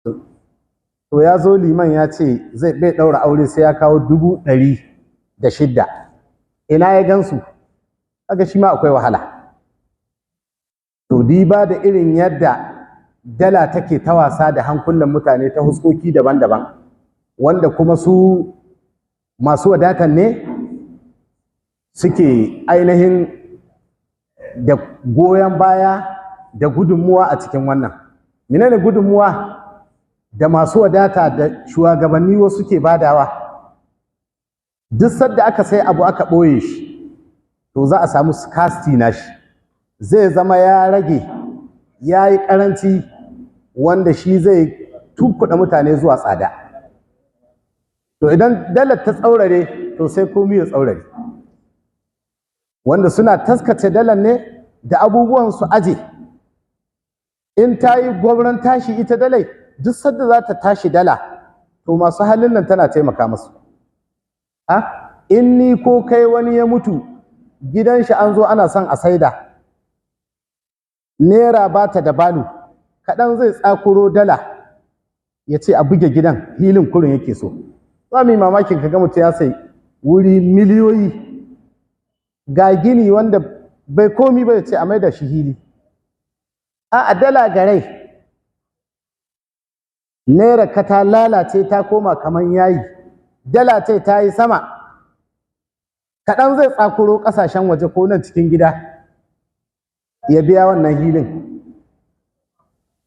to ya zo liman ya ce zai bai ɗaura aure sai ya kawo 106,000. ina ya gansu? kaga shi ma akwai wahala. To diba da irin yadda dala take ta wasa da hankulan mutane ta huskoki daban-daban, wanda kuma su masu wadatan ne suke ainihin da goyon baya da gudunmuwa a cikin wannan. Menene gudunmuwa? Da masu wadata da shugabanni wasu ke badawa. Duk sadda aka sai abu aka ɓoye shi, to za a samu scarcity na shi, zai zama ya rage, ya yi ƙaranci, wanda shi zai tunkuɗa mutane zuwa tsada. To idan dalar ta tsaurare, to sai komi ya tsaurare. Wanda suna taskace dalar ne da abubuwan su aje. In ta yi gwamnan tashi ita dalai, duk sadda za ta tashi dala, to masu halin nan tana taimaka musu. In ni ko kai wani ya mutu, gidan shi an zo ana son a saida, naira ba ta da balu, kaɗan zai tsakuro dala ya ce a buge gidan, hilin kurin yake so. Za mu yi mamakin ka ga mutum ya sai wuri miliyoyi, ga gini wanda bai komi ba ya ce a mai da shi hili. A dala garai, naira ka ta lalace ta koma kaman yayi, dala ce ta yi sama, kaɗan zai tsakuro ƙasashen waje ko nan cikin gida ya biya wannan hilin,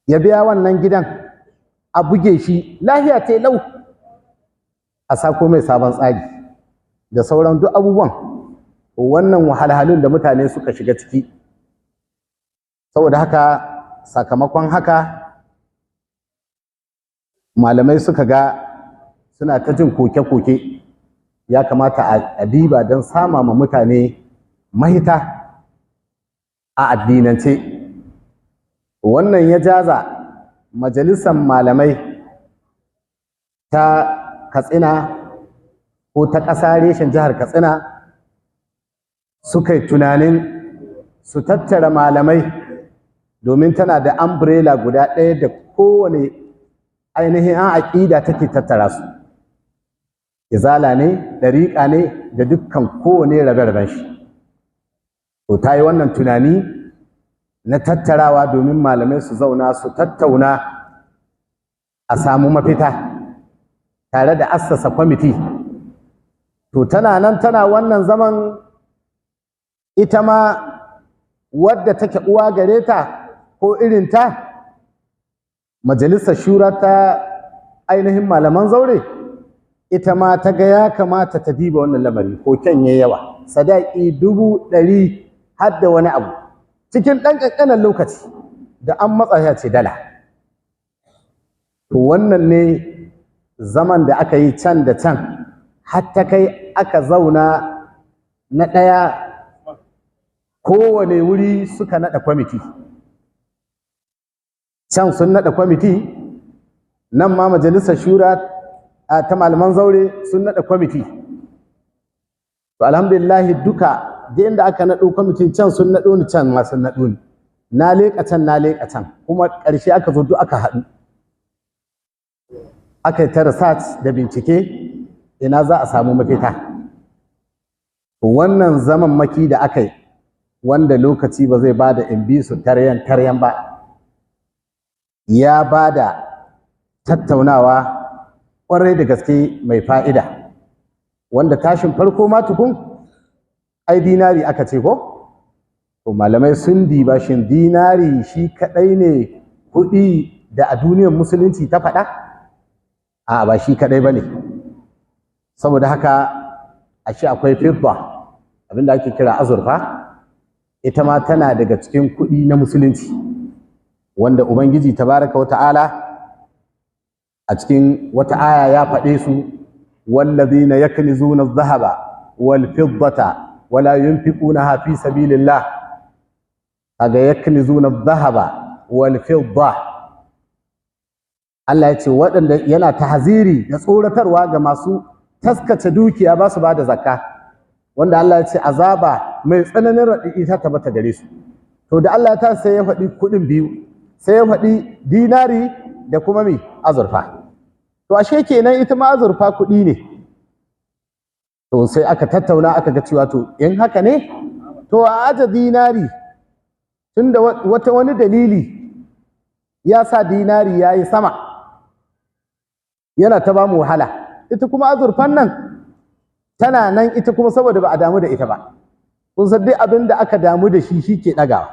ya biya wannan gidan, a buge shi lafiya ta lau, a sako mai sabon tsari da sauran duk abubuwan. Wannan wahalhalun da mutane suka shiga ciki, saboda haka sakamakon haka malamai suka ga suna ta jin koke-koke, ya kamata a diba don sama ma mutane mahita a addinance. Wannan ya jaza majalisar malamai ta Katsina ko ta ƙasa reshen jihar Katsina suka yi tunanin su tattara malamai, domin tana da umbrella guda ɗaya da kowane ainihin an aƙida take tattara su. Izala ne, ɗariƙa ne, da dukkan kowane rabe-raben shi. To ta yi wannan tunani na tattarawa domin malamai su zauna su tattauna a samu mafita tare da assasa kwamiti. To tana nan tana wannan zaman, ita ma wadda take uwa gare ta ko irinta, majalisar shura ta ainihin malaman zaure, ita ma ta ga ya kamata ta diba wannan lamari, ko kyan yayi yawa, sadaki 100,000 har da wani abu cikin ɗan ƙanƙanin lokaci, da an matsa ya ce dala. To wannan ne zaman da aka yi can da can, har ta kai aka zauna na ɗaya, kowane wuri suka naɗa kwamiti. Can sun naɗa kwamiti, nan ma majalisar shura ta malaman zaure sun naɗa kwamiti. To alhamdulillah duka da inda aka naɗo kwamitin, can sun naɗo ni, can ma sun naɗo ni, na leƙa can na leƙa can, kuma ƙarshe aka zo duk aka haɗu, aka yi ta research da bincike ina za a samu mafita. Wannan zaman maki da aka yi, wanda lokaci ba zai ba da in bi su taryan ba, ya ba da tattaunawa ƙwarai da gaske mai fa'ida, wanda tashin farko ma tukun ai dinari aka ce ko? To malamai sun diba shin dinari shi kaɗai ne kuɗi da a duniyar musulunci ta faɗa? A ba shi kaɗai ba ne. Saboda haka ashe akwai fidda, abinda ake kira azurfa, ita ma tana daga cikin kuɗi na musulunci, wanda Ubangiji tabaraka wa ta'ala a cikin wata aya ya faɗe su, wallazina yaknizuna adh-dhahaba wal fiddata wala yunfiqunaha fi sabilillah. Kaga yaknizuna adh-dhahaba wal fidda, Allah ya ce waɗanda yana tahziri da tsoratarwa ga masu taskace dukiya ba su ba da zakka, wanda Allah ya ce azaba mai tsananin raɗaɗi ta tabbata gare su. To da Allah ta sai ya faɗi kuɗin biyu, sai ya faɗi dinari da kuma mi azurfa. To ashe kenan ita ma azurfa kuɗi ne. To sai aka tattauna aka ga cewa to in haka ne to a aje dinari, tunda wani dalili ya sa dinari ya yi sama yana ta ba mu wahala, ita kuma azurfan nan tana nan ita kuma saboda ba a damu da ita ba. Kun san duk abin da aka damu da shi shi ke ɗagawa.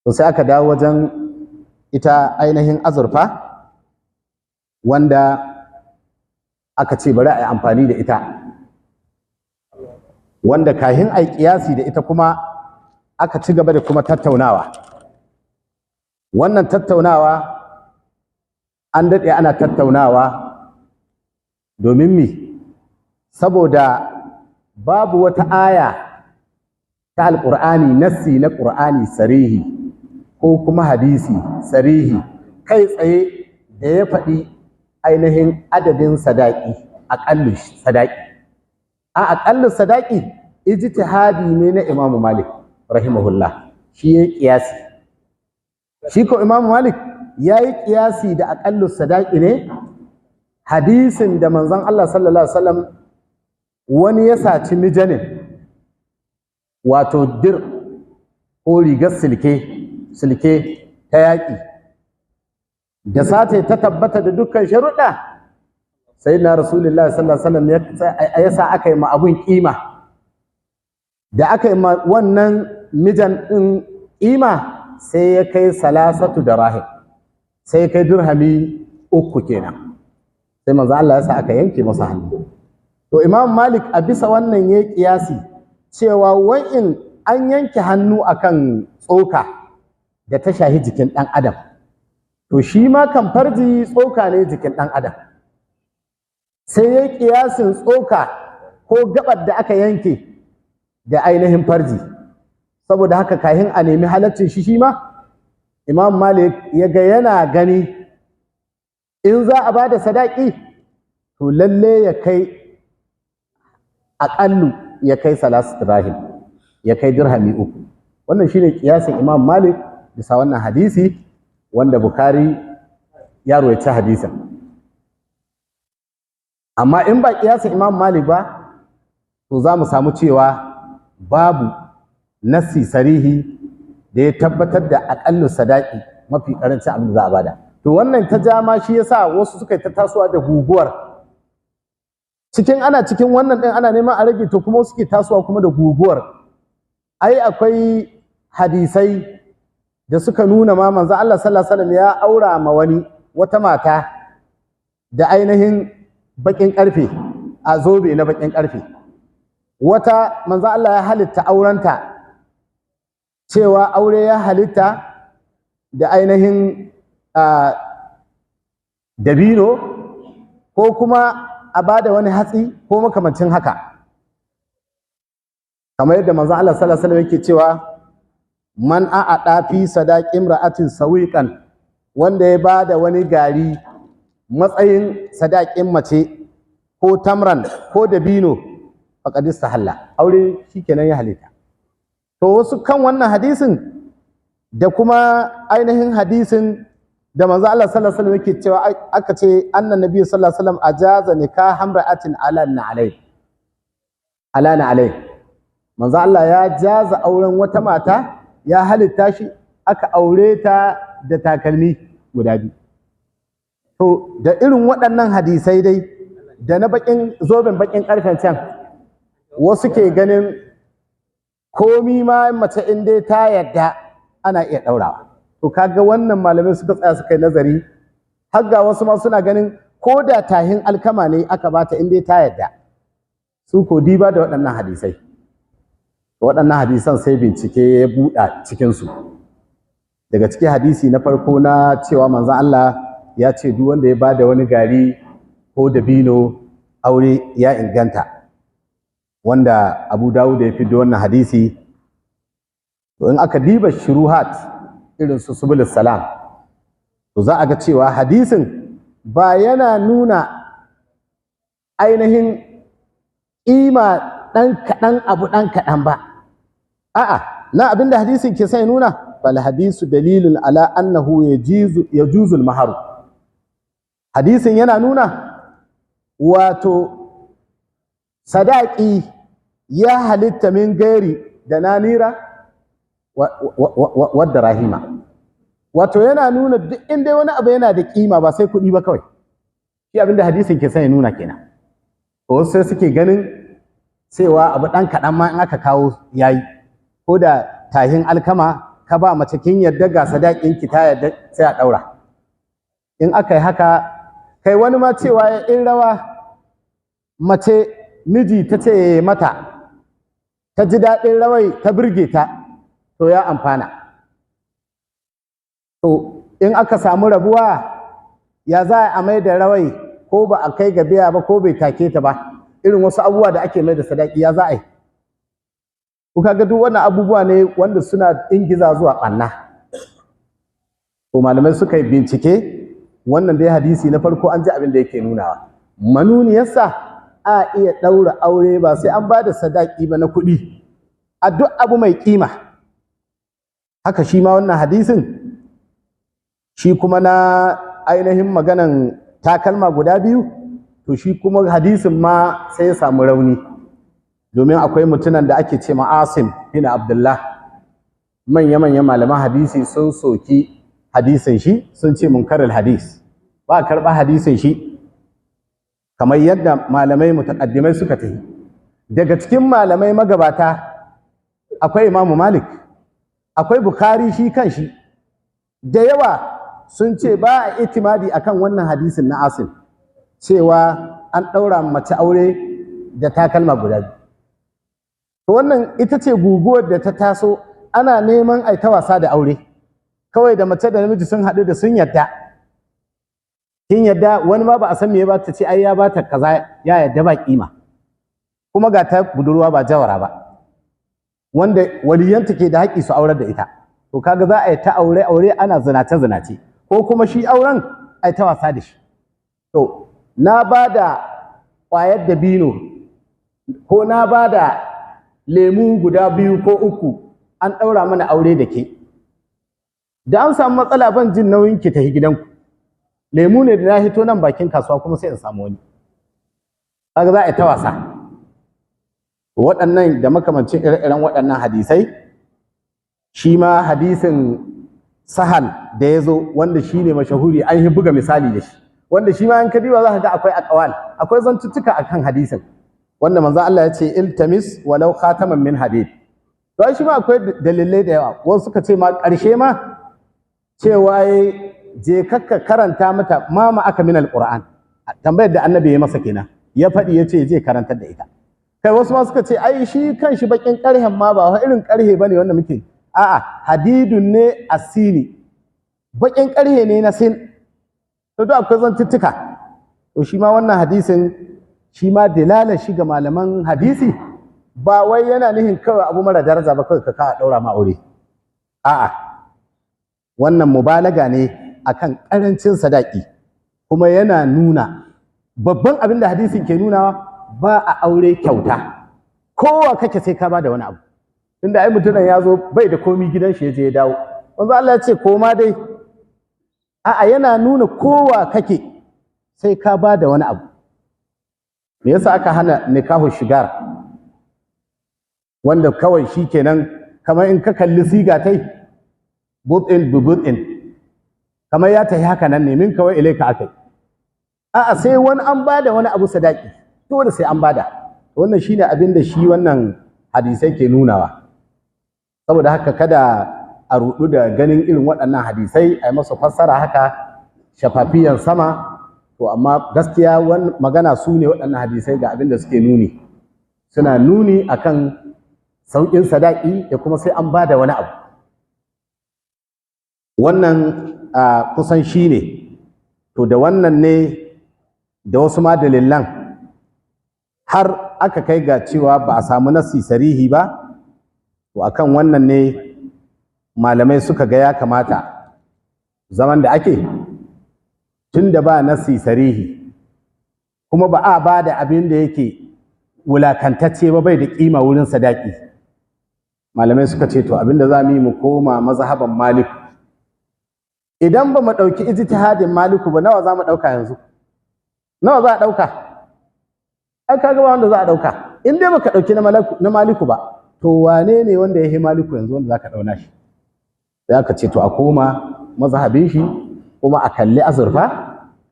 To sai aka dawo wajen ita ainihin azurfa wanda aka ce bari a yi amfani da ita, wanda kahin a yi ƙiyasi da ita kuma aka ci gaba da kuma tattaunawa. Wannan tattaunawa an daɗe ana tattaunawa domin mi, saboda babu wata aya ta alƙur'ani, nassi na ƙur'ani sarihi ko kuma hadisi sarihi kai tsaye da ya faɗi ainihin adadin sadaki, aƙallu sadaki. A aƙallu sadaki ijtihadi ne na Imam Malik rahimahullah, shi ya ƙiyasi. Shi ko Imam Malik ya yi ƙiyasi da aƙallu sadaki ne hadisin da manzon Allah sallallahu alaihi wasallam wani ya saci mijanin, wato dir ko rigar silke ta yaƙi, da sata ta tabbata da dukkan sharuɗa, sai na Rasulullah sallallahu alaihi wasallam ya sa aka yi ma abun ƙima. Da aka yi ma wannan mijan ɗin ƙima sai ya kai salasatu da rahim, sai ya kai dirhami 3 kenan. Sai manzo Allah ya sa aka yanke masa hannu. To Imam Malik a bisa wannan ya kiyasi cewa wa'in an yanke hannu akan tsoka da ta shahi jikin ɗan adam, to shi ma kan farji tsoka ne jikin ɗan adam. Sai ya kiyasin tsoka ko gabar da aka yanke da ainihin farji. Saboda haka kahin a nemi halaccin shi ma Imam Malik ya ga yana gani in za a ba da sadaki to lalle ya kai aƙallu ya kai salasu dirham, ya kai dirhami 3. Wannan shine kiyasin Imam Malik bisa wannan hadisi wanda Bukhari ya rawaita hadisin. Amma in ba kiyasin Imam Malik ba, to za mu samu cewa babu nassi sarihi da ya tabbatar da aƙallu sadaki mafi ƙarancin abin da za a bada. To wannan ta ja ma shi yasa wasu suka yi ta tasowa da guguwar. Ana cikin wannan ɗin ana neman a rage, to kuma suke tasowa kuma da guguwar. Ai akwai hadisai da suka nuna ma manzo Allah sallallahu alaihi wasallam ya aura ma wani wata mata da ainihin baƙin ƙarfe, a zobe na baƙin ƙarfe. Wata manzo Allah ya halitta aurenta, cewa aure ya halitta da ainihin dabino ko kuma a bada wani hatsi ko makamancin haka. Kamar yadda manzo Allah sallallahu alaihi wasallam yake cewa man a'ada fi sadaqi imra'atin sawiqan, wanda ya bada wani gari matsayin sadakin mace ko tamran ko dabino faqad istahalla, aure shikenan ya halitta. To wasu kan wannan hadisin da kuma ainihin hadisin da manzo Allah sallallahu alaihi wasallam yake cewa aka ce annan nabi sallallahu alaihi wasallam ajaza nikah hamra'atin alana alai. Manzo Allah ya jaza auren wata mata, ya halitta shi, aka aure ta da takalmi guda 2. To da irin waɗannan hadisai dai da na zoben bakin ƙarfen can, wasu ke ganin komi ma mace in dai ta yadda ana iya ɗaurawa. To kaga wannan malamai suka tsaya suka yi nazari, har ga wasu ma suna ganin ko da tahin alkama ne aka bata in dai ta yadda. Su ko diba da waɗannan hadisai. Waɗannan hadisan sai bincike ya buɗa cikinsu. Daga cikin hadisi na farko na cewa manzon Allah ya ce duk wanda ya bada wani gari ko dabino aure ya inganta, wanda Abu Dawud ya fidda wannan hadisi. To in aka diba shuruhat irin su subulus salam, to za a ga cewa hadisin ba yana nuna ainihin ƙima ɗan kaɗan abu ɗan kaɗan ba. A'a, na abinda hadisin ke sai nuna fal hadisu dalilun ala annahu yajuzu al-mahar. Hadisin yana nuna wato sadaki ya halitta min gairi da nanira wadda rahima, wato yana nuna duk inda wani abu yana da kima ba sai kuɗi ba kawai. Shi abinda hadisin ke son ya nuna kenan. Wasu sai suke ganin cewa abu ɗan kaɗan ma in aka kawo yayi, ko da tahin alkama ka ba mace kin yadda ga sadakin ki ta yadda sai a ɗaura. In aka yi haka, kai wani ma cewa in rawa mace miji ta ce mata ta ji daɗin rawai ta birge ta, to ya amfana. To in aka samu rabuwa, ya za a mai da rawai ko ba a kai ga biya ba ko bai take ta ba, irin wasu abubuwa da ake mai da sadaki ya za a yi. Kuka ga duk wannan abubuwa ne wanda suna ingiza zuwa ɓanna. To malamai suka yi bincike, wannan dai hadisi na farko an ji abin da yake nunawa. Manuniyarsa a iya ɗaura aure ba sai an ba da sadaki ba na kuɗi, a duk abu mai ƙima. Haka shi ma wannan hadisin, shi kuma na ainihin maganan takalma guda biyu, to shi kuma hadisin ma sai ya samu rauni, domin akwai mutunan da ake ce ma Asim bin Abdullah. Manya-manyan malaman hadisi sun soki hadisin shi, sun ce munkarul hadis, ba a karɓa hadisin shi, kamar yadda malamai mutaqaddimai suka tafi. Daga cikin malamai magabata akwai Imamu Malik, akwai Bukhari shi kan shi, da yawa sun ce ba a itimadi akan wannan hadisin na Asim, cewa an ɗaura mace aure da takalma guda biyu. To wannan ita ce guguwar da ta taso, ana neman ai ta wasa da aure, kawai da mace da namiji sun haɗu da sun yadda. Kin yadda, wani ma ba a san me ba, ta ce ai ya bata kaza, ya yadda ba kima, kuma ga ta budurwa ba jawara ba, wanda waliyanta ke da haƙƙi su aurar da ita. To kaga za a yi ta aure ana zinace, ko kuma shi auren ai ta wasa da shi. To na ba da ƙwayar dabino, ko na ba da lemu guda biyu ko uku, an ɗaura mana aure da ke. Da an samu matsala ban jin nauyin ki tafi gidanku. Lemu ne da na hito nan bakin kasuwa kuma sai in samu wani. Kaga za a yi ta wasa. Waɗannan da makamancin ire-iren waɗannan hadisai, shi ma hadisin Sahal da ya zo, wanda shi ne mashahuri, an yi buga misali da shi, wanda shi ma in ka diba za ka ga akwai aqwal, akwai zantuttuka akan hadisin, wanda manzo Allah ya ce iltamis walau khataman min hadid. To shi ma akwai dalilai da yawa. Wasu suka ce ma ƙarshe ma cewa je kakka karanta mata ma aka min alquran, tambayar da annabi ya masa kenan, ya faɗi ya ce je karantar da ita. Kai wasu ma suka ce ai shi kanshi bakin ƙarhen ma ba irin ƙarhe bane wanda muke, a'a hadidun ne asini, bakin ƙarhe ne na sin. To duk akwai zantuttuka. To shi ma wannan hadisin, shi ma dalalar shi ga malaman hadisi, ba wai yana nihin kawai abu mara daraja ba kawai ka kawo ɗaura ma aure. A'a, wannan mubalaga ne akan ƙarancin sadaki, kuma yana nuna babban abin da hadisin ke nunawa, ba a aure kyauta, kowa kake sai ka ba da wani abu. Inda ai mutumin ya zo bai da komi gidan shi ya je ya dawo, wanzu Allah ya ce koma dai. A'a, yana nuna kowa kake sai ka ba da wani abu. Me yasa aka hana nikahu shigar, wanda kawai shi kenan, kamar in ka kalli siga tai butin bi butin, kamar ya tafi haka nan ne, min kawai ilaika akai. A'a, sai wani an bada wani abu sadaki, dole sai an bada. Wannan shine abin da shi wannan hadisai ke nunawa. Saboda haka kada a rudu da ganin irin waɗannan hadisai a yi masa fassara haka shafafiyan sama. To amma gaskiya wani magana su ne waɗannan hadisai ga abin da suke nuni, suna nuni akan sauƙin sadaki da kuma sai an bada wani abu. Wannan kusan shi ne. To da wannan ne da wasu ma dalilan har aka kai ga cewa ba a samu nassi sarihi ba. To akan wannan ne malamai suka ga ya kamata zaman da ake, tun da ba nassi sarihi, kuma ba a ba da abin da yake wulakantacce ba, bai da kima wurin sadaki, malamai suka ce to abinda za mu yi mu koma mazhaban maliku. Idan ba mu ɗauki ijtihadin maliku ba, nawa za mu ɗauka yanzu? Nawa za a ɗauka? Ai kaga ba wanda za a ɗauka. In dai baka ɗauki na maliku ba, to wane ne wanda ya yi maliku yanzu wanda za ka ɗauna shi? Sai aka ce to a koma mazhabin shi, kuma a kalli azurfa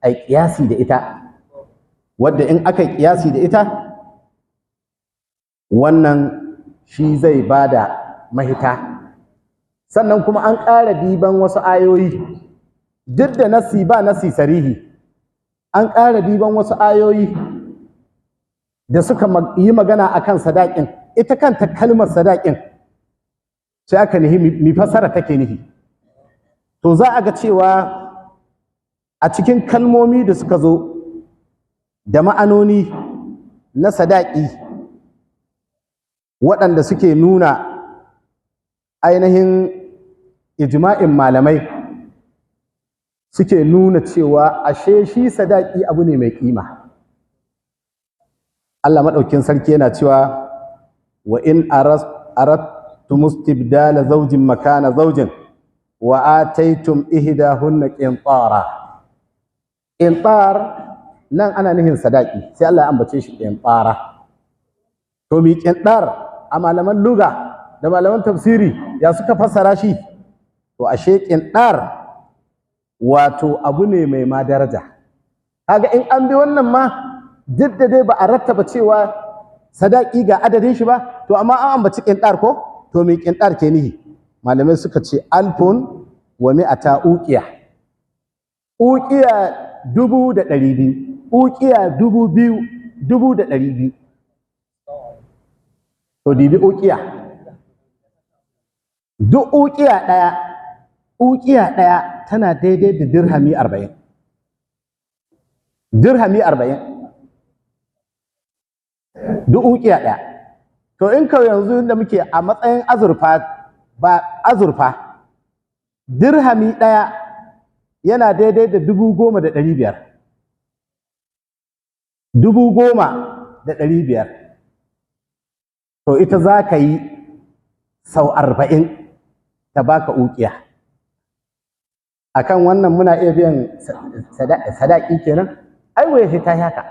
a kiyasi da ita, wadda in aka kiyasi da ita wannan shi zai bada mahita. Sannan kuma an ƙara diban wasu ayoyi, duk da nasi ba nasi sarihi, an ƙara diban wasu ayoyi da suka yi magana akan sadakin. Ita kanta kalmar sadakin sai aka nihi mi fassara take nihi. To za a ga cewa a cikin kalmomi da suka zo da ma'anoni na sadaki waɗanda suke nuna ainihin ijma'in malamai, suke nuna cewa ashe shi sadaki abu ne mai kima. Allah maɗaukin sarki yana cewa wa in aradtum istibdala zawjin makana zawjin wa ataytum ihdahunna qintara. Qintar nan ana nihin sadaki, sai Allah ya ambace shi qintara. To mi qintar a malaman lugha da malaman tafsiri ya suka fassara shi? To ashe qintar wato abu ne mai ma daraja. Kaga in an bi wannan ma, duk da dai ba a rattaba cewa sadaki ga adadin shi ba, to amma an ambaci qintar ko? To mi qintar ke nihi? Malamai suka ce alfun wa mi'ata uqiya. Uqiya 200, uqiya 2,200. To dibi uqiya. Duk uqiya ɗaya tana daidai da dirhami 40. Dirhami 40. Duk uqiya ɗaya. To in ka yanzu da muke a matsayin azurfa, dirhami ɗaya yana daidai da 10,500. 10,500. To ita za ka yi sau 40 ta baka uqiya. Akan wannan muna iya biyan sadaki kenan? Ai waye shi ta haka.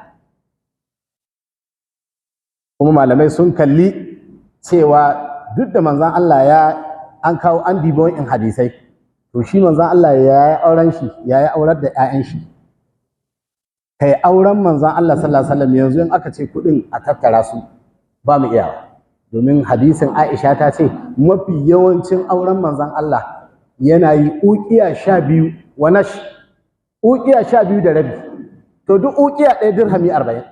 Kuma malamai sun kalli cewa duk da manzon Allah an kawo an dibi in hadisai, to shi manzon Allah ya yi auren shi, ya yi aurar da 'ya'yan shi. Kai auren manzon Allah sallallahu alaihi wasallam yanzu in aka ce kuɗin a tattara su ba mu iya. Domin hadisin Aisha ta ce mafi yawancin auren manzon Allah yana yi uqiya 12 wa nash, uqiya 12 da rabi. To duk uqiya ɗaya dirhami 40.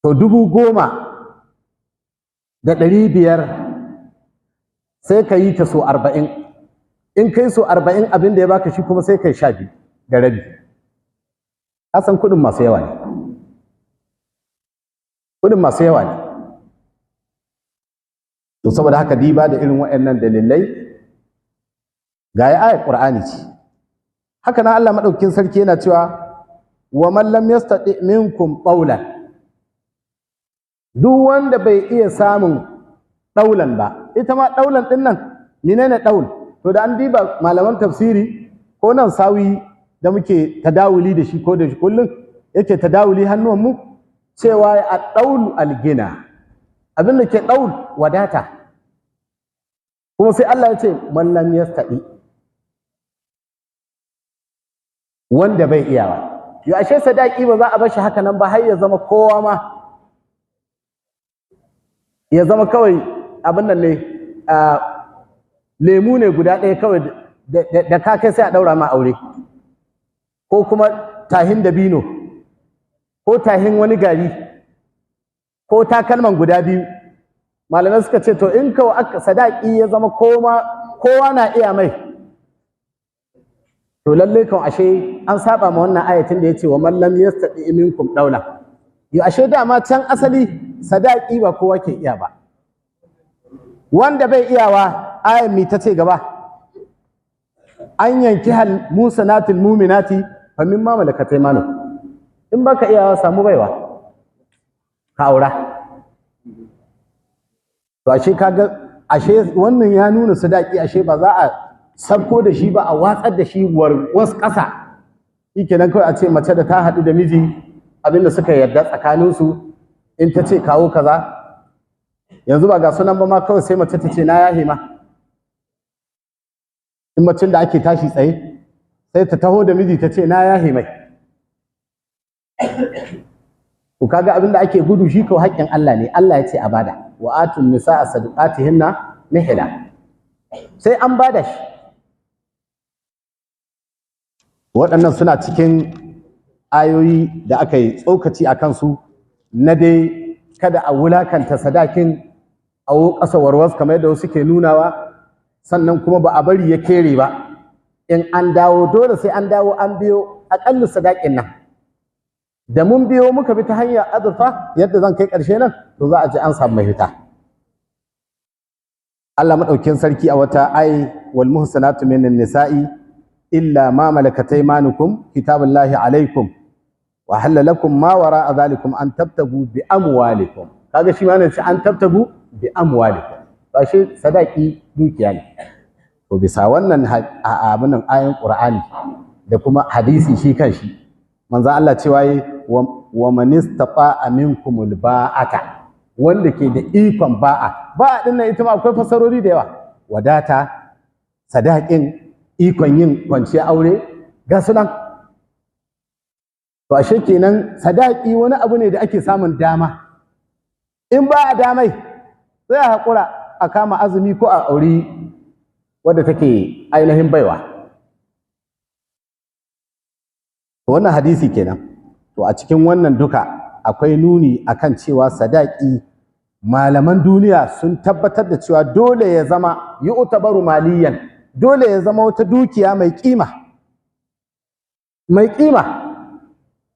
To 10,500 sai ka yi ta so 40. In kai so 40 abin da ya baka shi kuma sai kai 12 da rabi. Kasan kuɗin masu yawa ne. Kuɗin masu yawa ne. To saboda haka diba da irin waɗannan dalilai ga ayat Qur'ani ce. Haka nan Allah madaukakin sarki yana cewa wa man lam yastati minkum qawlan. Duk wanda bai iya samun ɗaulan ba, ita ma ɗaulan ɗin nan menene ɗaul? To da an diba malaman tafsiri ko nan sawi da muke tadawuli da shi ko da shi kullum yake tadawuli hannuwanmu, cewa a ɗaulu algina, abin da ke ɗaul wadata. Kuma sai Allah ya ce man lam yastati, wanda bai iyawa. Yo ashe sadaki ba za a bar shi haka nan ba, har ya zama kowa ma, ya zama kawai abin nan ne, lemu ne guda ɗaya kawai da ka kai sai a ɗaura ma aure, ko kuma tahin dabino, ko tahin wani gari, ko takalman guda biyu. Malamai suka ce to in kawai sadaki ya zama kowa na iya mai, to lallai kan ashe an saba ma wannan ayatin da ya ce wa man lam yastati minkum daula. Yo ashe dama can asali sadaki ba kowa ke iya ba. Wanda bai iyawa, ayan mi ta ce gaba? An yanki hal musanatil muminati fa mimma malakat aymanukum. In baka iyawa samu baiwa ka aura. to ashe kaga ashe wannan ya nuna sadaki ashe ba za a sabko da shi ba a watsar da shi warwas ƙasa shikenan kawai a ce mace da ta haɗu da miji abinda suka yarda tsakaninsu in ta ce kawo kaza yanzu ba ga sunan ba ma kawai sai mace ta ce na yahe ma in macen da ake tashi tsaye sai ta taho da miji ta ce na yahe mai to kaga abinda ake gudu shi ko haƙƙin Allah ne Allah ya ce a bada wa atun nisaa sadaqatihinna nihla sai an bada shi waɗannan suna cikin ayoyi da aka yi tsokaci a kansu na dai kada a wulakanta sadakin a ƙasa warwas kamar yadda wasu ke nunawa sannan kuma ba a bari ya kere ba in an dawo dole sai an dawo an biyo aƙalla sadakin nan da mun biyo muka bi ta hanyar azurfa yadda zan kai ƙarshe nan to za a ji an samu mafita Allah madaukin sarki a wata ai wal muhsanatu minan nisa'i illa ma malakat aymanukum kitabullahi alaikum wa halala lakum ma wara'a dhalikum an tabtagu bi amwalikum kaga shi ma ne an tabtagu bi amwalikum ba shi sadaki dukiya ne to bisa wannan abunan ayin Qur'ani da kuma hadisi shi kanshi manzo Allah cewa yi wa man istata'a minkumul ba'ata wanda ke da ikon ba'a din nan ita ma akwai fasarori da yawa wadata sadakin ikon yin kwanciya aure ga sunan to ashe kenan sadaki wani abu ne da ake samun dama in ba a damai sai a haƙura a kama azumi ko a auri wadda take ainihin baiwa wannan hadisi kenan to a cikin wannan duka akwai nuni akan cewa sadaki malaman duniya sun tabbatar da cewa dole ya zama yu'tabaru maliyan dole ya zama wata dukiya mai kima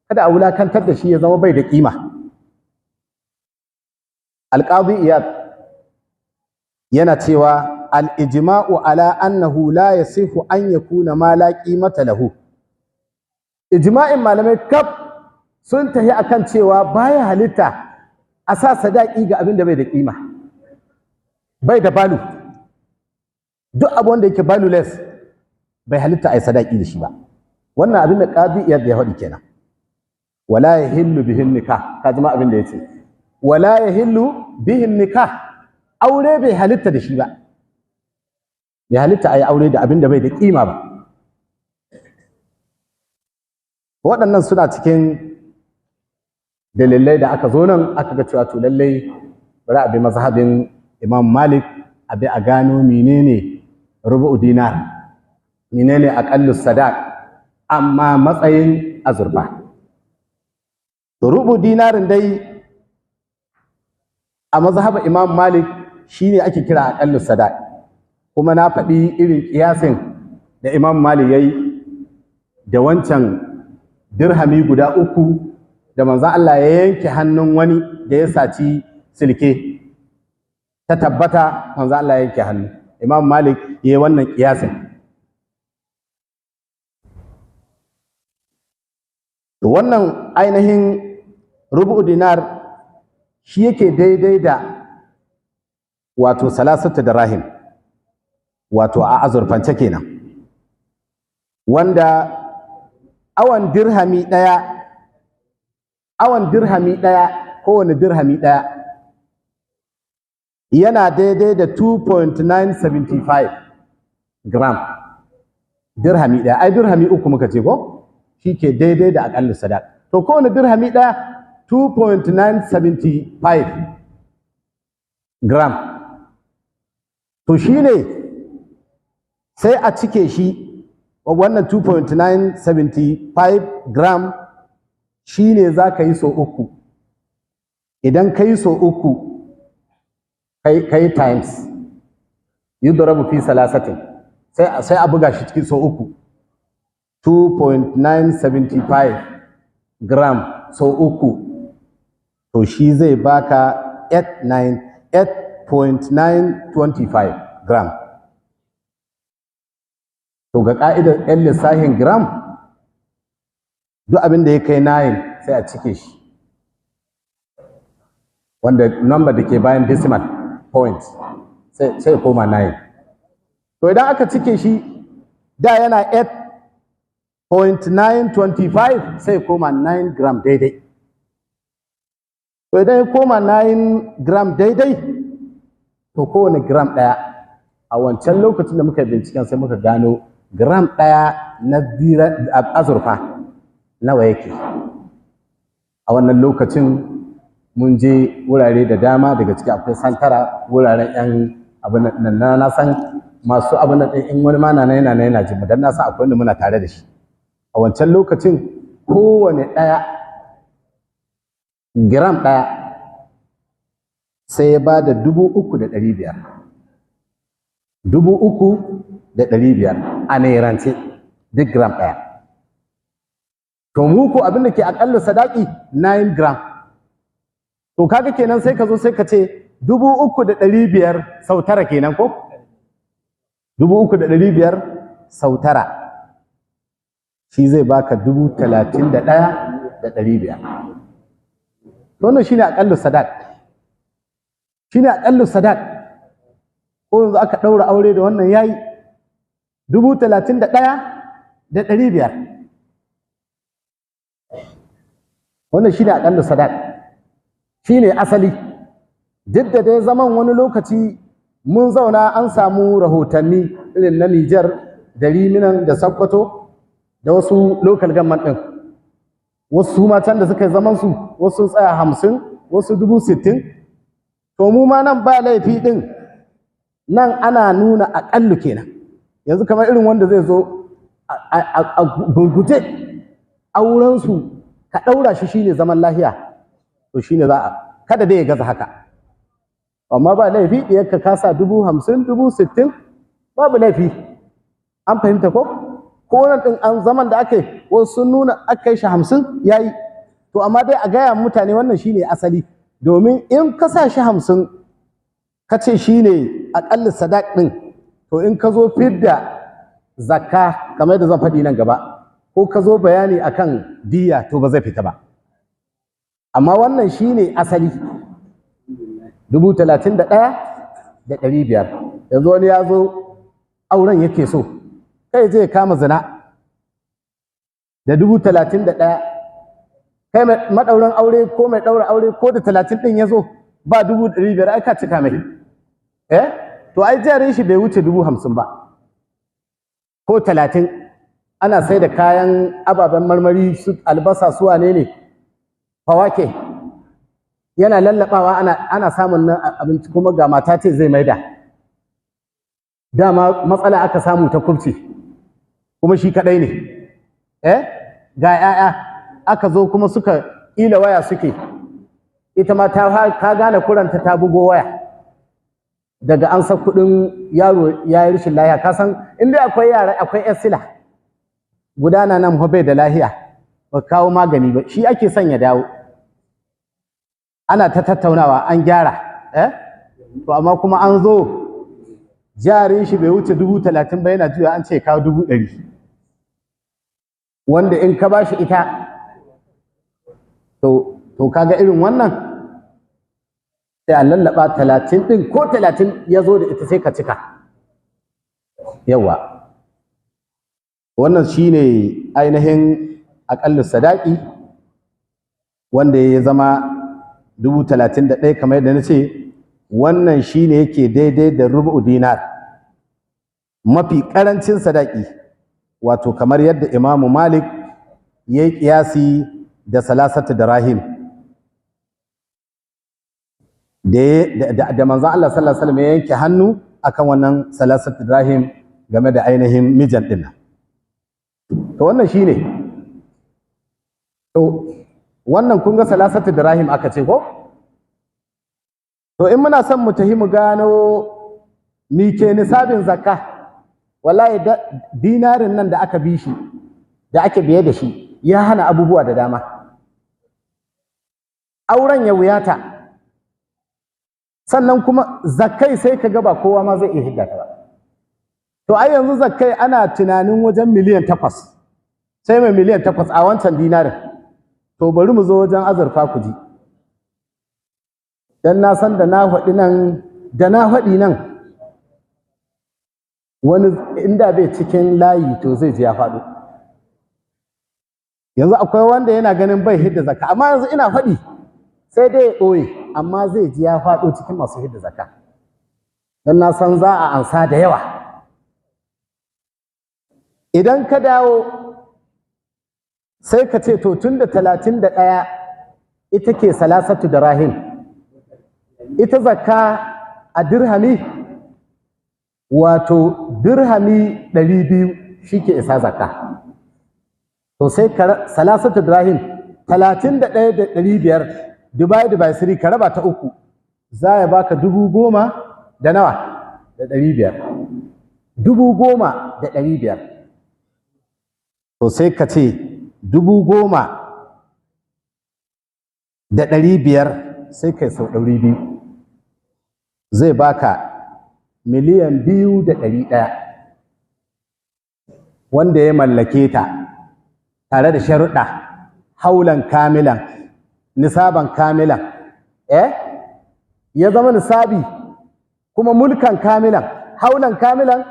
kada a wulakantar da shi ya zama bai da kima alqadi iyad yana cewa al-ijma'u ala annahu la yasihu an yakuna ma la qimata lahu ijma'in malamai kaf sun tahi akan cewa baya halitta a sa sadaki ga abin da bai da kima bai da balu duk abu wanda yake valueless bai halitta a yi sadaki da shi ba wannan abin da qadi iyad ya faɗi kenan wala yahillu bihin nikah ka ji ma abin da yace wala yahillu bihin nikah aure bai halitta da shi ba bai halitta a yi aure da abin da bai da kima ba waɗannan suna cikin dalilai da aka zo nan aka ga cewa to lallai bari a bi mazhabin Imam Malik a bi a gano menene rubu'u dinar menene aqallus sadaq amma matsayin azurfa to rubu'u dinarin dai a mazhabin Imam Malik shine ake kira aqallus sadaq kuma na faɗi irin kiyasin da Imam Malik yayi da wancan dirhami guda 3 da manzon Allah ya yanke hannun wani da ya saci silke ta tabbata manzon Allah ya yanke hannu Imam Malik yayi wannan kiyasin to wannan ainihin rubu dinar shi yake daidai da wato salasatu dirahim wato a azurfance kenan wanda awan dirhami ɗaya kowane dirhami ɗaya yana daidai da 2.975 gram dirhami ɗaya ai dirhami 3 muka ce ko shi ke daidai da aƙalla sadaq to kowane dirhami ɗaya 2.975 gram to shi ne sai a cike shi wannan 2.975 gram shi ne za ka yi so 3 idan ka yi so 3 ka yi times yudrabu fi salasatin sai a buga shi cikin so 3 2.975 gram so 3 to shi zai baka 8.925 gram to ga ka'idar 'yan lissafin gram duk abin da ya kai 9 sai a cike shi wanda number da ke bayan decimal point sai koma 9. To idan aka cike shi da yana 8.925 sai koma 9 gram daidai. To idan ya koma 9 gram daidai, to kowane gram ɗaya a wancan lokacin da muka binciken sai muka gano gram ɗaya na azurfa nawa yake. A wannan lokacin mun je wurare da dama, daga ciki akwai Santara, wuraren 'yan abin nan na san masu abin nan in wani ma na yana jin mu dan na san akwai wanda muna tare da shi. A wancan lokacin kowane gram ɗaya sai ya ba da 3,500. 3,500 a nairance duk gram ɗaya. To mu ko abin da ke aƙalla sadaki 9 gram. To kaga kenan sai ka zo sai ka ce 3,500 sau tara kenan ko? 3,500 sau tara shi zai baka 31,500. Wannan shine aƙallu sadaq. Shine aƙallu sadaq. Ko yanzu aka ɗaura aure da wannan yayi 31,500. Wannan shine aƙallu sadaq. Shine asali. Duk da dai zaman wani lokaci mun zauna an samu rahotanni irin na Nijar da Riminan da Sokoto da wasu local government ɗin. Wasu matan da suka yi zaman su wasu tsaya 50, wasu 60,000. To mu ma nan ba laifi ɗin, nan ana nuna aƙallu kenan. Yanzu kamar irin wanda zai zo a gurguje aurensu ka ɗaura shi shine zaman lahiya, to shine za a kada dai ya gaza haka. Amma ba laifi ɗiyarka ka sa 50,000, 60,000 babu laifi. An fahimta ko? Ko wannan ɗin an zaman da aka yi wasu sun nuna aka yi shi 50 yayi. To amma dai a gaya mutane wannan shine asali, domin in ka sa shi 50 ka ce shine aƙalla sadaq ɗin, to in ka zo fidda zakka kamar yadda zan faɗi nan gaba, ko ka zo bayani akan diya to ba zai fita ba. Amma wannan shine asali 31,500. Yanzu wani ya zo auren yake so, kai zai kama zina da 31,000. Kai maɗaurin aure ko mai ɗaura aure ko da 30 ɗin ya zo ba 500 ai ka cika mai. To ai jarin shi bai wuce 50,000 ba ko 30. Ana sai da kayan ababen marmari su albasa su wane ne fawake, yana lallabawa ana samun nan abinci, kuma ga mata ce zai maida. Dama matsala aka samu ta kubci, kuma shi kadai ne. Ga 'ya'ya aka zo kuma suka ila waya suke, ita ma ta gane kuranta ta bugo waya daga an sa kuɗin yaro ya yi rashin lahiya. Ka san in dai akwai yara akwai 'yar sila gudana nan bai da lahiya ba kawo magani ba, shi ake son ya dawo. Ana ta tattaunawa an gyara, to amma kuma an zo jarin shi bai wuce 30,000 ba, yana juya an ce kawo 100,000, wanda in ka bashi ita to kaga irin wannan sai a lallaba 30 ɗin ko 30 ya zo da ita sai ka cika. Yawa wannan shine ainihin aƙallu sadaki wanda ya zama 31,000 kamar yadda na ce. Wannan shine yake daidai da rubu dinar, mafi ƙarancin sadaki, wato kamar yadda Imamu Malik ya yi ƙiyasi da salasatu dirahim da manzon Allah sallallahu alaihi wasallam ya yanke hannu akan wannan salasatu dirahim game da ainihin mijan ɗin nan. To wannan shine, to wannan kun ga salasatu dirahim aka ce ko? To in muna son mu tahi mu gano mi ke nisabin zakka, wallahi dinarin nan da aka bi shi da ake biye da shi ya hana abubuwa da dama. Auren ya wuyata, sannan kuma zakkai sai ka ga ba kowa ma zai iya hidda ta ba. To ai yanzu zakkai ana tunanin wajen miliyan 8, sai mai miliyan 8 a wancan dinarin. To bari mu zo wajen azurfa ku ji. Dan na san da na faɗi nan da na faɗi nan wani inda bai cikin layi to zai ji ya faɗo. Yanzu akwai wanda yana ganin bai hidda zakka, amma yanzu ina faɗi sai dai ya ɓoye, amma zai ji ya faɗo cikin masu hidda zakka, don na san za a ansa da yawa. Idan ka dawo sai ka ce to tun da 31 ita ke salasatu da rahim, ita zakka a dirhami, wato dirhami 200 shi ke isa zakka. To sai salasatu da rahim 31,500 divide by 3 ka raba ta 3 za ya baka 10,000 da nawa da 500. 10,500. To sai ka ce 10,500 sai kai sau 200 zai baka miliyan 2,100 wanda ya mallake ta tare da sharuɗa, haulan kamilan, nisaban kamilan, ya zama nisabi kuma mulkan kamilan, haulan kamilan,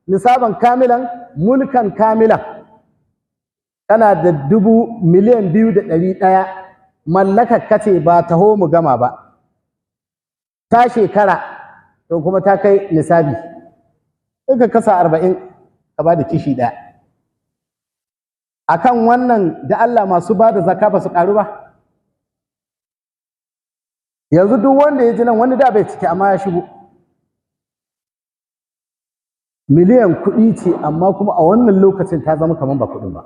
nisaban kamilan, mulkan kamilan. Kana da miliyan 2,100 mallakar kace ba taho mu gama ba, ta shekara to kuma ta kai nisabi, sai ka kasa 40 ka ba da kishi ɗaya. Akan wannan da Allah masu ba da zakka ba su ƙaru ba? Yanzu duk wanda ya ji nan, wani da bai ciki amma ya shigo. Miliyan kuɗi ce amma kuma a wannan lokacin ta zama kamar ba kuɗin ba.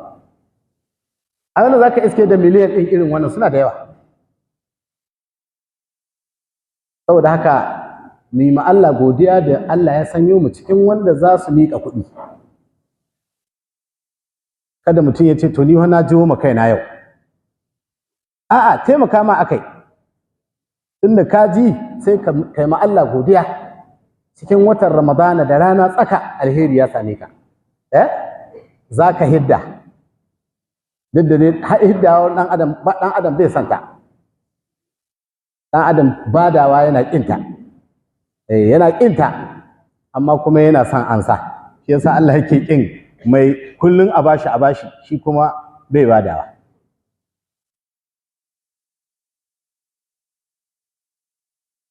A wanda za ka iske da miliyan ɗin irin wannan suna da yawa. Saboda haka mu yi ma Allah godiya da Allah ya sanyo mu cikin wanda za su miƙa kuɗi. Kada mutum ya ce to ni na jiwo ma kaina yau. A'a, taimaka ma akai. Tunda ka ji sai ka kai ma Allah godiya. Cikin watan Ramadana da rana tsaka alheri ya same ka. Za ka hidda. Duk da dai hiddawa ɗan adam bai santa. Ɗan adam badawa yana ƙinta. Yana ƙinta amma kuma yana son ansa. Shi yasa Allah yake ƙin mai kullum a bashi shi kuma bai badawa.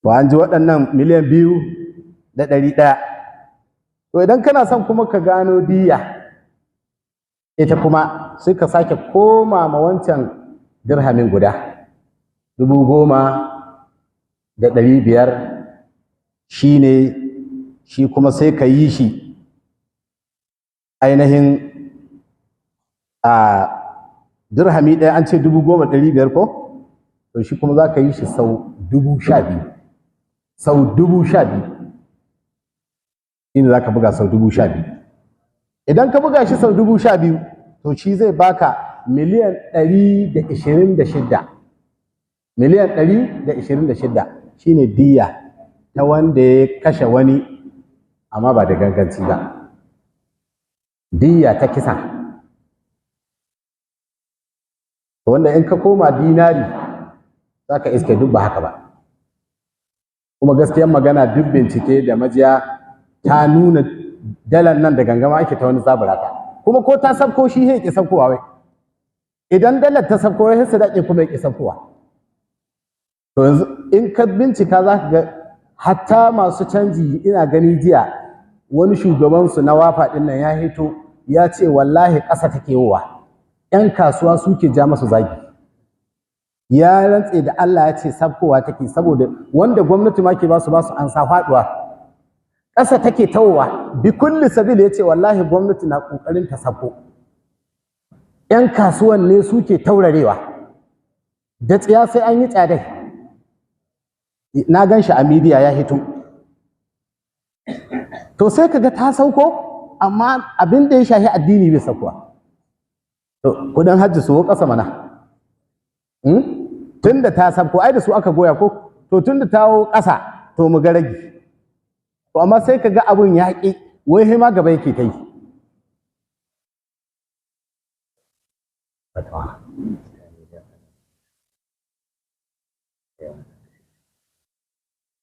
Ba an ji waɗannan miliyan 2,100. To idan kana son kuma ka gano diya, ita kuma sai ka sake koma ma wancan dirhamin guda 10,500 shine shi kuma sai ka yi shi ainihin a dirhami ɗaya an ce 10,500 ko? To shi kuma za ka yi shi sau 12,000. Sau 12,000 inda za ka buga sau 12,000. Idan ka buga shi sau 12,000 to shi zai baka miliyan 126. Miliyan 126 shine diya ta wanda ya kashe wani amma ba da ganganci ba. Diya ta kisa. Wanda in ka koma dinari za ka iske duk ba haka ba. Kuma gaskiyar magana duk bincike da majiya ta nuna dalar nan da gangama ake ta wani zaburata. Kuma ko ta sabko shi ya ƙi sabkowa wai. Idan dalar ta sabko wai sai daƙe kuma ya ƙi sabkowa. To yanzu in ka bincika za ka ga hatta masu canji, ina gani jiya wani shugabansu na wafa ɗin nan ya hito ya ce wallahi ƙasa take yowa. 'Yan kasuwa suke ja masu zagi. Ya rantse da Allah ya ce sabkowa take, saboda wanda gwamnati ma ke basu ansa faɗuwa. Ƙasa take tawowa bi kulli sabil, ya ce wallahi gwamnati na ƙoƙarin ta sabko. 'Yan kasuwan ne suke taurarewa. Da tsiya sai an yi tsadai. Na gan shi a midiya ya hito. To sai kaga ta sauko amma abin da ya shahi addini bai saukowa. To kudin hajji su ƙasa mana. Tunda ta sauko ai da su aka goya ko? To tunda ta wo ƙasa to mu ga ragi. To amma sai kaga abun ya ƙi, wai ma gaba yake ta yi.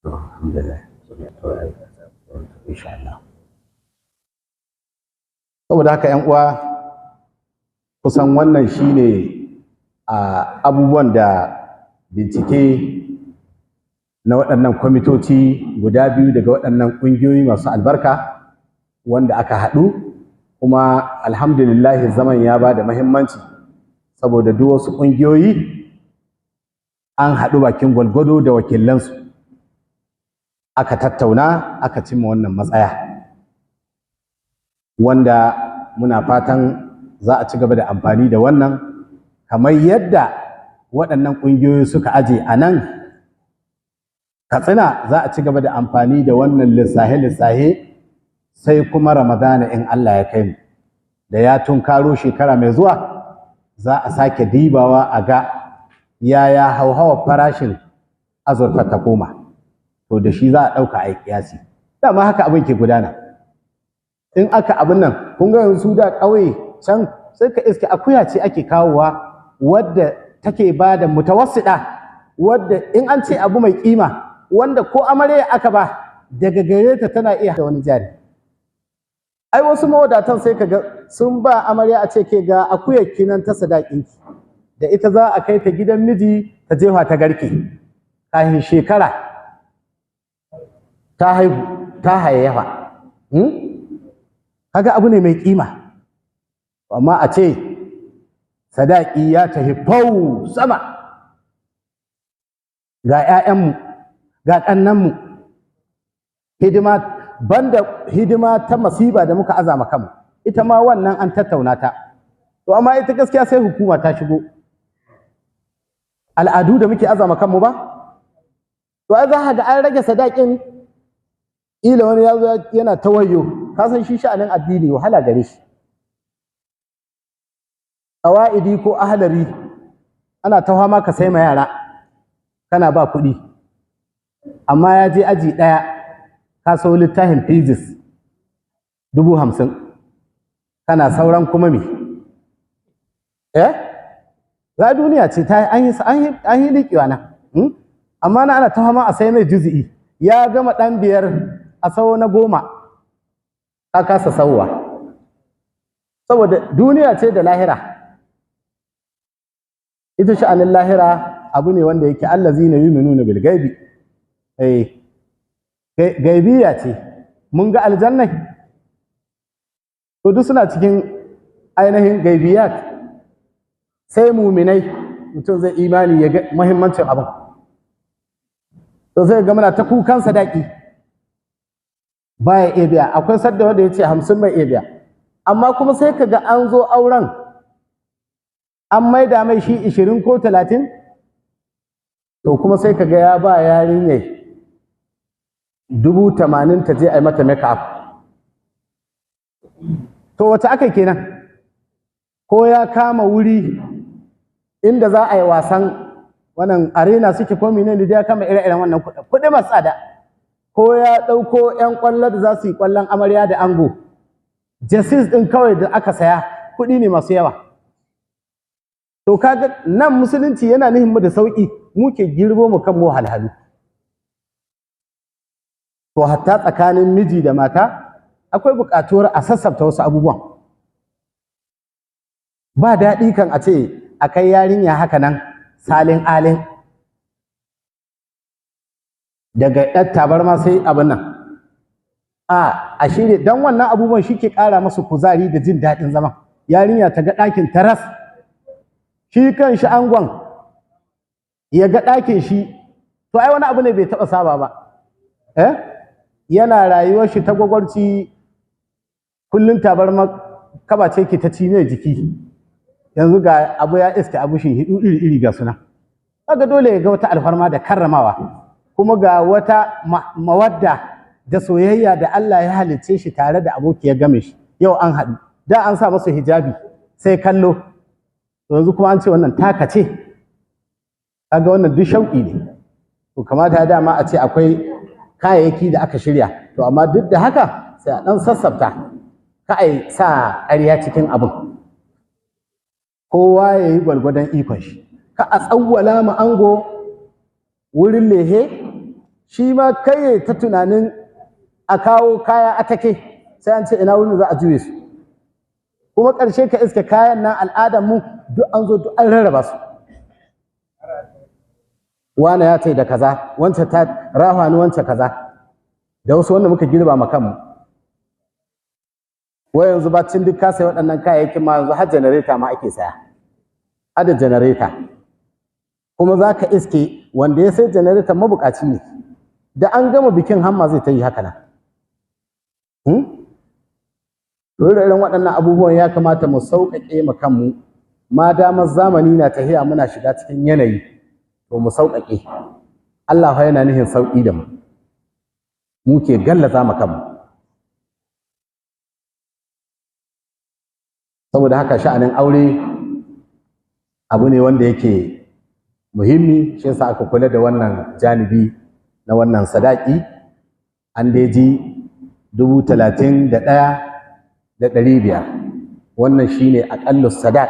Alhamdulillah. insha Allah. Saboda haka ‘yan uwa kusan wannan shine abubuwan da bincike na waɗannan kwamitoci guda biyu daga waɗannan ƙungiyoyi masu albarka wanda aka haɗu, kuma alhamdulillahi zaman ya ba da muhimmanci saboda duk wasu ƙungiyoyi an haɗu bakin gwalgwado da wakilansu aka tattauna aka cimma wannan matsaya, wanda muna fatan za a ci gaba da amfani da wannan kamar yadda waɗannan ƙungiyoyi suka aje a nan Katsina, za a ci gaba da amfani da wannan lissahe-lissahe sai kuma Ramadana in Allah ya kai mu, da ya tunkaro shekara mai zuwa za a sake dibawa a ga yaya hauhawar farashin azurfa ta koma, to da shi za a ɗauka a yi ƙiyasi. Dama haka abin ke gudana. In aka abin nan, kun ga yanzu da ƙauye can sai ka iske akuya ce ake kawowa wadda take ba da mutawassida, wadda in an ce abu mai ƙima wanda ko amarya aka ba daga gare ta tana iya da wani jari. Ai wasu mawadatan sai ka ga sun ba amarya a ce ke ga akuyar kinan ta sadakinki, da ita za a kai ta gidan miji ta jefa ta garke, kafin shekara ta haihu ta hayayyafa. Kaga abu ne mai kima, amma a ce sadaki ya tafi fau sama, ga 'ya'yanmu ga ƙannanmu, hidima banda hidima ta masiba da muka azama kanmu, ita ma wannan an tattauna ta, to amma ita gaskiya sai hukuma ta shigo. Al'adu da muke azama kanmu ba, to ai za ka ga an rage sadakin, ila wani ya zo yana tawayo, ka san shi sha'anin addini wahala gare shi. Ƙawa'idi ko ahlari ana ta fama ka sai ma yara kana ba kuɗi, amma ya je aji ɗaya ka sau littafin physics 50,000, kana sauran kuma me? Za duniya ce ta an yi liƙewa na, amma na ana ta fama a sai mai juzi'i, ya gama ɗan 5 a sau na 10 ka kasa sauwa, saboda duniya ce da lahira. Ita sha'anin lahira abu ne wanda yake allazina yu'minuna bil gaibi, gaibiya ce. Mun ga aljannai, to duk suna cikin ainihin gaibiyat, sai muminai mutum zai imani ya ga muhimmancin abin. To sai ga muna ta kukan sadaki baya iya biya, akwai sadda wanda ya ce 50 bai iya biya, amma kuma sai ka ga an zo auren an maida mai shi 20 ko 30, to kuma sai ka ga ya ba yarinyar 80,000 ta je a yi mata make up. To wace aka kenan? Ko ya kama wuri inda za a yi wasan wannan arena suke ko menene da ya kama ire-iren wannan kuɗi masu tsada, ko ya ɗauko 'yan ƙwallo da za su yi ƙwallon amarya da ango, jerseys ɗin kawai da aka saya kuɗi ne masu yawa. To kaga nan musulunci yana nihin mu da sauƙi, muke girbo mu kan mu halhalu. To hatta tsakanin miji da mata akwai buƙatuwar a sassafta wasu abubuwan. Ba daɗi kan a ce a kai yarinya haka nan salin alin, daga ɗan tabarma sai abin nan. A shirya, don wannan abubuwan shi ke ƙara masu kuzari da jin daɗin zama. Yarinya ta ga ɗakin taras, shi kan shi angon ya ga ɗakin shi, to ai wani abu ne bai taɓa saba ba. Yana rayuwar shi ta gwagwarci, kullum tabarma kaba ce ki ta ci mai jiki, yanzu ga abu ya iske abu shi hidu iri-iri ga suna. Kaga dole ya ga wata alfarma da karramawa, kuma ga wata mawadda da soyayya da Allah ya halicce shi tare da abokiyar game shi. Yau an haɗu, da an sa masa hijabi sai kallo, yanzu kuma an ce wannan taka ce. Kaga wannan duk shauƙi ne. To kamata dama a ce akwai kayayyaki da aka shirya, to amma duk da haka sai a ɗan sassafta, ka a sa ƙarya cikin abin. Kowa ya yi gwalgwadon ikon shi, ka a tsawwala ma ango wurin lehe, shi ma kai ta tunanin a kawo kaya a take sai an ce ina wurin za a juye su, kuma ƙarshe ka iske kayan nan al'adar mu duk an zo duk an rarraba su, wane ya tai da kaza, wancan ta rahani wancan kaza, da wasu wanda muka girba ma kanmu. Wai yanzu bacin duk ka sai waɗannan kayayyakin ma yanzu har janareta ma ake saya, har da janareta, kuma za ka iske wanda ya sai janareta mabukaci ne, da an gama bikin hamma zai ta yi haka nan. Irin waɗannan abubuwan ya kamata mu sauƙaƙe ma kanmu, ma damar zamani na tahiya muna shiga cikin yanayi, to mu sauƙaƙe. Allah yana nihin sauƙi da mu, mu ke gallaza ma kanmu. Saboda haka sha'anin aure abu ne wanda yake muhimmi, shi yasa aka kula da wannan janibi na wannan sadaki. An dai ji 31,500, wannan shine aƙallu sadak,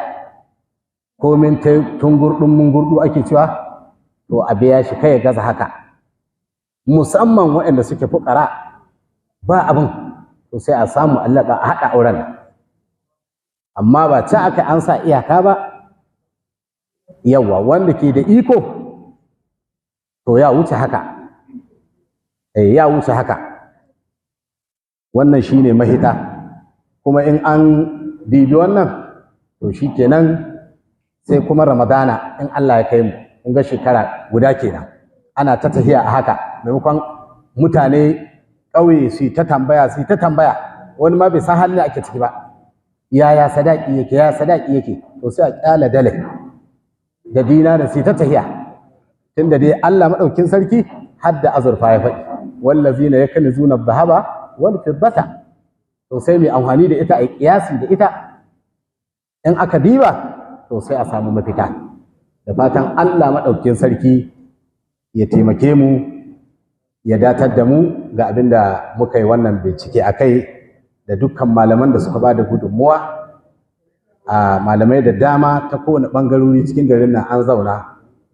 komin tungurɗun mungurɗu ake cewa, to a biya shi kai ya gaza haka, musamman waɗanda suke fuƙara ba abin, to sai a samu allaka a haɗa auren nan. Amma ba ta aka an sa iyaka ba, yawa wanda ke da iko to ya wuce haka, ya wuce haka. Wannan shine mahita, kuma in an dibi wannan to shikenan sai kuma Ramadana in Allah ya kai mu, kun ga shekara guda kenan ana ta tafiya a haka, maimakon mutane ƙauye su ta tambaya wani ma bai san halin da ake ciki ba, yaya sadaki yake, to sai a kyala dale da dinara sai ta tahiya, tunda dai Allah madaukin sarki hadda azurfa ya faɗi, wallazina yakunzuna dhahaba wal fiddata, to sai mai amfani da ita a kiyasi da ita, in aka diba to sai a samu mafita. Da fatan Allah madaukin sarki ya taimake mu, ya datar da mu ga abin da muka yi wannan bincike akai, da dukkan malaman da suka bada gudunmuwa, a malamai da dama ta kowane ɓangarori cikin garin nan an zauna,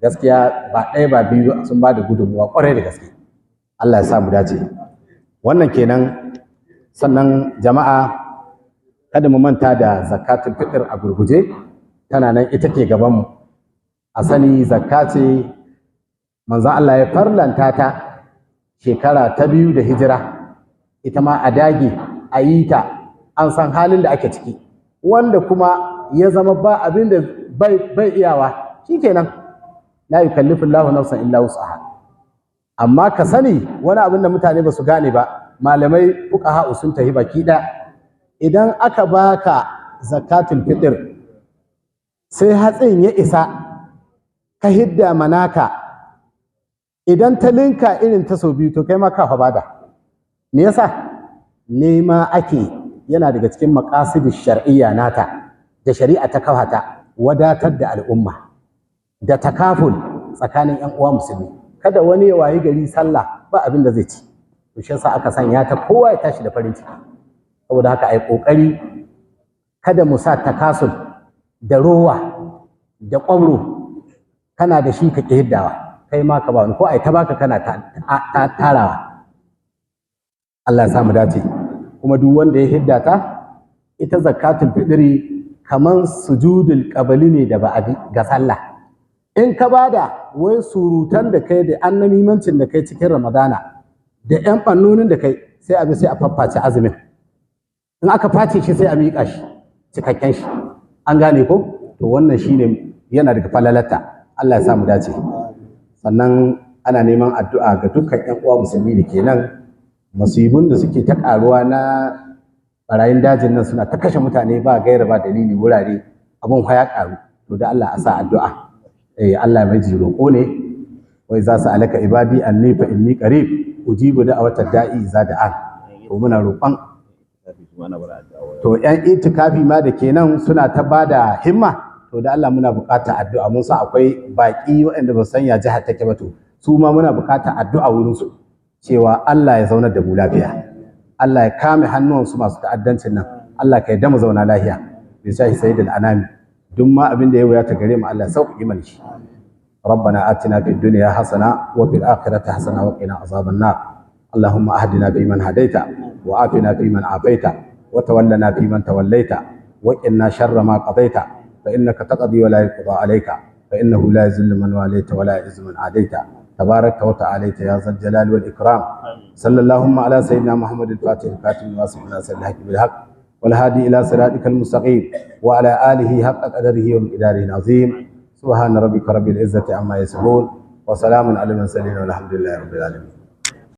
gaskiya ba ɗaya ba biyu sun bada gudunmuwa ƙwarai da gaske. Allah ya sa mu dace. Wannan kenan. Sannan jama'a kada mu manta da zakatul fitr a gurguje, tana nan ita ke gaban mu. A sani zakka ce manzon Allah ya farlanta ta shekara ta 2 da hijira, ita ma a dage a yi ta, an san halin da ake ciki, wanda kuma ya zama ba abin da bai iyawa, shikenan la yukallifu Allahu nafsan illa wus'aha. Amma ka sani wani abin da mutane ba su gane ba, malamai fuqaha sun tahi baki da, idan aka baka zakatul fitr sai hatsin ya isa ka hidda manaka, idan ta linka irin ta sau biyu to kai ma ka fa bada. Me yasa? Nema ake, yana daga cikin maqasidish shar'iyya nata da shari'a ta kawata, wadatar da al'umma da takaful tsakanin ƴan uwa musulmi. Kada wani ya wayi gari sallah ba abin da zai ci, to shi yasa aka sanya ta kowa ya tashi da farin ciki. Saboda haka ai kokari kada mu sa takasul da rowa da ƙwabro, kana da shi ka ƙi hiddawa, kai ma ka ba wani, ko ai ta baka kana tarawa. Allah ya samu dace. Kuma duk wanda ya hidda ta, ita zakatul fitri kaman sujudul qabli ne da ba'adi ga sallah. In ka bada wai surutan da kai da annamimancin da kai cikin Ramadana da ƴan fannonin da kai, sai a bi sai a fafface azumin. In aka face shi sai a miƙa shi cikakken shi, an gane ko? To wannan shine yana daga falalata. Allah ya samu dace. Sannan ana neman addu'a ga dukkan ƴan uwa musulmi da ke nan, musibun da suke ta ƙaruwa na barayin dajin nan suna ta kashe mutane ba gaira ba dalili wurare, abun ya ƙaru, to da Allah a sa addu'a. Allah mai ji roƙo ne, wai za su alaka ibadi anni fa inni qarib ujibu da'watad da'i za da'an. To muna roƙon to ƴan itikafi ma da kenan suna ta bada himma, to da Allah muna buƙatar addu'a. Mun sa akwai baƙi waɗanda ba san ya jihar take ba, to su ma muna buƙatar addu'a wurin su, cewa Allah ya zaunar da mu lafiya, Allah ya kame hannuwansu masu ta'addancin nan, Allah ka yarda mu zauna lafiya. Bisa sayyidul anami, duk ma abin da ya wuya ta gare mu Allah sauƙi mana shi. ربنا آتنا في الدنيا حسنة وفي الآخرة حسنة وقنا عذاب النار اللهم أهدنا فيمن هديت وعافنا فيمن عافيت وتولنا فيمن توليت وقنا شر ما قضيت فإنك تقضي ولا يقضى عليك فإنه لا يذل من واليت ولا يعز من عاديت تبارك وتعاليت يا ذا الجلال والإكرام صلى اللهم على سيدنا محمد الفاتح الكاتب الواصف الناس الحق بالحق والهادي إلى صراطك المستقيم وعلى آله حق قدره ومقداره العظيم سبحان ربك رب العزة عما يصفون وسلام على المرسلين والحمد لله رب العالمين